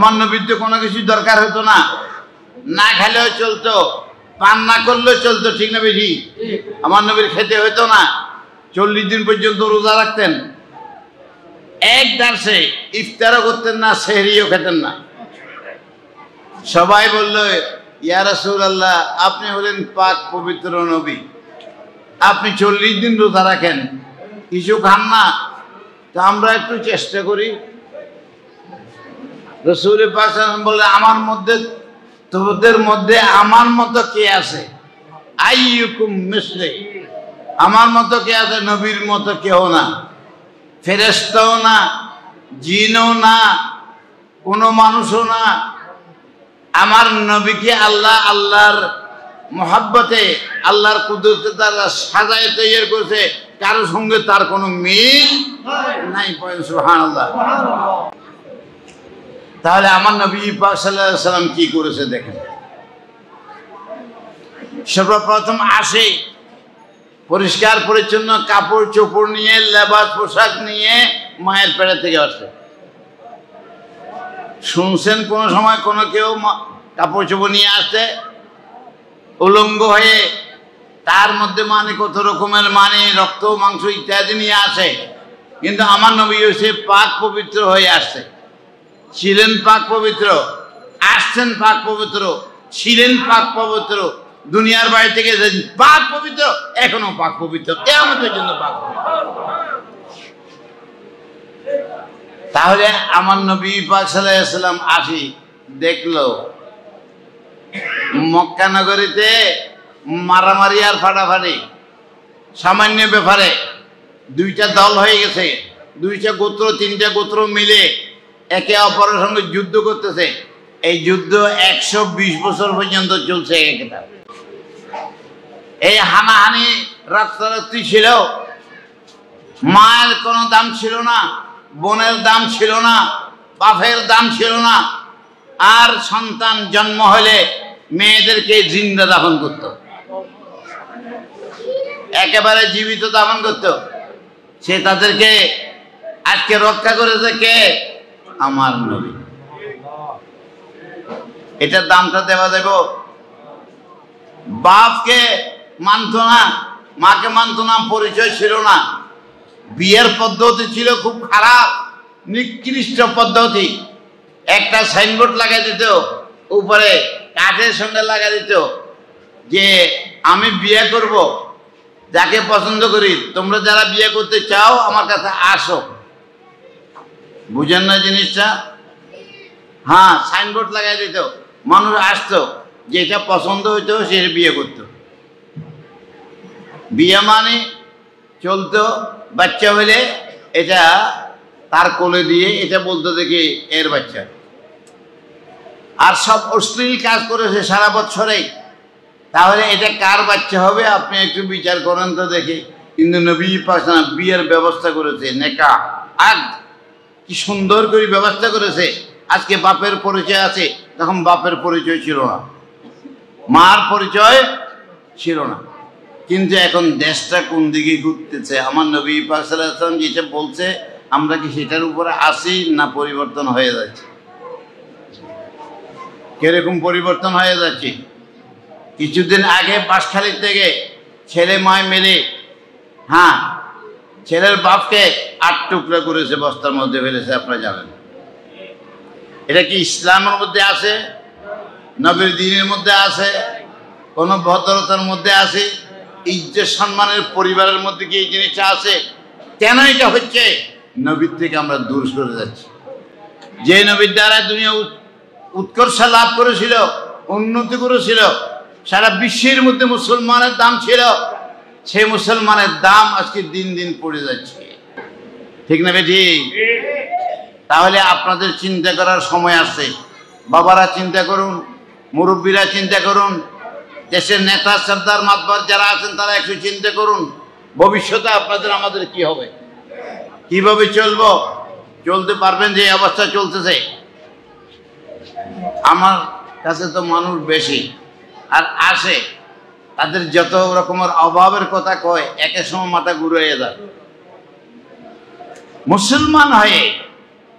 আমার নবীর তো কোনো কিছু দরকার হতো না, না খেলেও চলতো, পান না করলেও চলতো, ঠিক না বেশি? আমার নবীর খেতে হতো না, 40 দিন পর্যন্ত রোজা রাখতেন, এক দার্সে ইফতারও করতেন না, সেহরিও খেতেন না। সবাই বলল, ইয়া রাসূলুল্লাহ, আপনি হলেন পাক পবিত্র নবী, আপনি 40 দিন রোজা রাখেন, কিছু খান না, তা আমরা একটু চেষ্টা করি। রাসূল পাক সাল্লাল্লাহু আলাইহি ওয়াসাল্লাম বললেন, আমার মধ্যে, তোদের মধ্যে আমার মতো কে আছে? আইয়ুকুম মিসলি, আমার মতো কে আছে? নবীর মতো কেউ না, ফেরেশতাও না, জিনও না, কোনো মানুষও না। আমার নবীকে আল্লাহ আল্লাহর মহব্বতে, আল্লাহর কুদরতে তারা সাজায় তৈরি করেছে, কারোর সঙ্গে তার কোনো মিল নাই। সুবহানাল্লাহ। তাহলে আমার নবী পাক সাল্লাল্লাহু আলাইহি ওয়াসাল্লাম কি করেছে দেখেন। সর্বপ্রথম আসে পরিষ্কার পরিচ্ছন্ন কাপড় চোপড় নিয়ে, লেবাস পোশাক নিয়ে মায়ের পেটে থেকে আসে। শুনছেন কোন সময় কোনো কেউ কাপড় চোপড় নিয়ে আসছে উলঙ্গ হয়ে, তার মধ্যে মানে কত রকমের মানে রক্ত মাংস ইত্যাদি নিয়ে আসে? কিন্তু আমার নবী হচ্ছে পাক পবিত্র হয়ে আসছে, ছিলেন পাক পবিত্র, আসছেন পাক পবিত্র, ছিলেন পাক পবিত্র, দুনিয়ার বাইরে থেকে পাক পবিত্র, এখনো পাক পবিত্র, কিয়ামতের জন্য পাক পবিত্র। তাহলে আমার নবী পাক সাল্লাল্লাহু আলাইহি ওয়াসাল্লাম আসি দেখলো মক্কা নগরীতে মারামারি আর ফাটাফাটি সামান্য ব্যাপারে দুইটা দল হয়ে গেছে, দুইটা গোত্র, তিনটা গোত্র মিলে একে অপরের সঙ্গে যুদ্ধ করতেছে। এই যুদ্ধ 120 বছর পর্যন্ত চলছে। এই হানাহানি রক্তারক্তি ছিল, মায়ের কোনো দাম ছিল না, বোনের দাম ছিল না, বাপের দাম ছিল না। আর সন্তান জন্ম হলে মেয়েদেরকে জিন্দা দাফন করত, একেবারে জীবিত দাফন করত। সে তাদেরকে আজকে রক্ষা করেছে কে? আমার নবী। এটার দামটা দেওয়া দেব। বাপকে মানত না, মাকে মানত না, পরিচয় ছিল না, বিয়ের পদ্ধতি ছিল খুব খারাপ, নিকৃষ্ট পদ্ধতি। একটা সাইনবোর্ড লাগাই দিত, উপরে কাঠের সঙ্গে লাগাই দিত যে আমি বিয়ে করব, যাকে পছন্দ করি, তোমরা যারা বিয়ে করতে চাও আমার কাছে আসো। বুঝেন না জিনিসটা? হ্যাঁ, সাইনবোর্ড লাগাই দিত, মানুষ আসতো, যেটা পছন্দ হইতো সে বিয়ে করত। বিয়ে মানে চলতো, বাচ্চা হলে এটা তার কোলে দিয়ে এটা বলতো দেখি এর বাচ্চা। আর সব অশ্লীল কাজ করেছে সারা বছরেই। তাহলে এটা কার বাচ্চা হবে আপনি একটু বিচার করেন তো দেখি। কিন্তু নবী পাক বিয়ের ব্যবস্থা করেছে, নেকা আগ কি সুন্দর করে ব্যবস্থা করেছে। আজকে বাপের পরিচয় আছে, তখন বাপের পরিচয় ছিল না, মার পরিচয় ছিল না। কিন্তু এখন দেশটা কোন দিকে ঘুরতেছে, আমার নবী পাক সাল্লাল্লাহু আলাইহি ওয়াসাল্লাম যেটা বলছে আমরা কি সেটার উপরে আসি না পরিবর্তন হয়ে যাচ্ছে? কিরকম পরিবর্তন হয়ে যাচ্ছে? কিছুদিন আগে বাঁশখালী থেকে ছেলে মায় মিলে, হ্যাঁ, ছেলের বাপকে 8 টুকরা করেছে, বস্তার মধ্যে ফেলেছে। আপনারা জানেন এটা কি ইসলামের মধ্যে আছে? নবীর দ্বীনের মধ্যে আছে? কোন ভদ্রতার মধ্যে আছে? ইজ্জত সম্মানের পরিবারের মধ্যে কি এই জিনিসটা আছে? কেন এটা হচ্ছে? নবীর থেকে আমরা দূর সরে যাচ্ছি। যে নবীর দ্বারা দুনিয়া উৎকর্ষ লাভ করেছিল, উন্নতি করেছিল, সারা বিশ্বের মধ্যে মুসলমানের দাম ছিল, সেই মুসলমানের দাম আজকে দিন দিন পড়ে যাচ্ছে। ঠিক না বেটি? তাহলে আপনাদের চিন্তা করার সময় আসছে। বাবারা চিন্তা করুন, মুরব্বীরা চিন্তা করুন, দেশের নেতা সর্দার মাতবার যারা আছেন তারা একটু চিন্তা করুন, ভবিষ্যতে আপনাদের আমাদের কি হবে, কিভাবে চলবো, চলতে পারবেন? যে অবস্থা চলতেছে। আমার কাছে তো মানুষ বেশি আর আসে, তাদের যত রকমের অভাবের কথা কয়, একের সময় মাথা ঘুরে যায়। মুসলমান হয়ে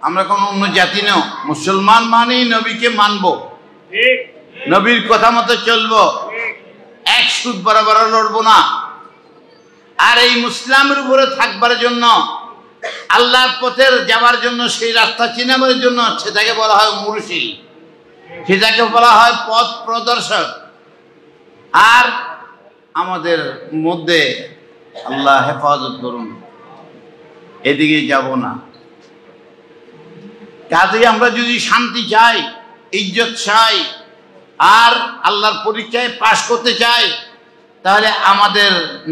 আমরা কোনো অন্য জাতি নও, মুসলমান মানেই নবীকে মানবো, নবীর কথা মতো চলবো, এক সুদ বরাবর লড়বো না। আর এই মুসলিমের উপরে থাকবার জন্য, আল্লাহর পথের যাওয়ার জন্য, সেই রাস্তা চিনাবার জন্য সেটাকে বলা হয় মুর্শিদ, সেটাকে বলা হয় পথ প্রদর্শক। আর আমাদের মধ্যে আল্লাহ হেফাজত করুন, এদিকে যাব না। কাজেই আমরা যদি শান্তি চাই, ইজ্জত চাই, আর আল্লাহর পরীক্ষায় পাশ করতে চাই, তাহলে আমাদের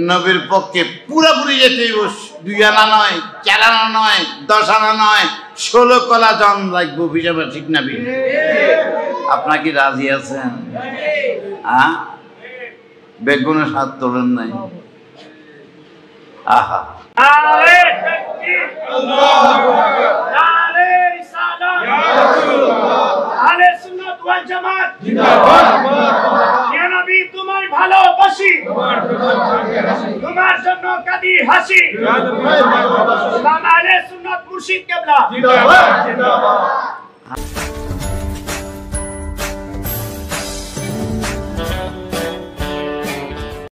নবীর পক্ষে পুরোপুরি যেতে হইব। 2 আনা নয়, 4 আনা নয়, 10 আনা নয়, 16 কলা জন লাগবো, হিসাবে ঠিক না? আপনার কি রাজি আছেন? হ্যাঁ, বেগুনের হাত তোলেন নাই। আহা, তোমায় ভালোবাসি, তোমার জন্য কাঁদি হাসি। আহলে সুন্নাত মুর্শিদ কেবলা।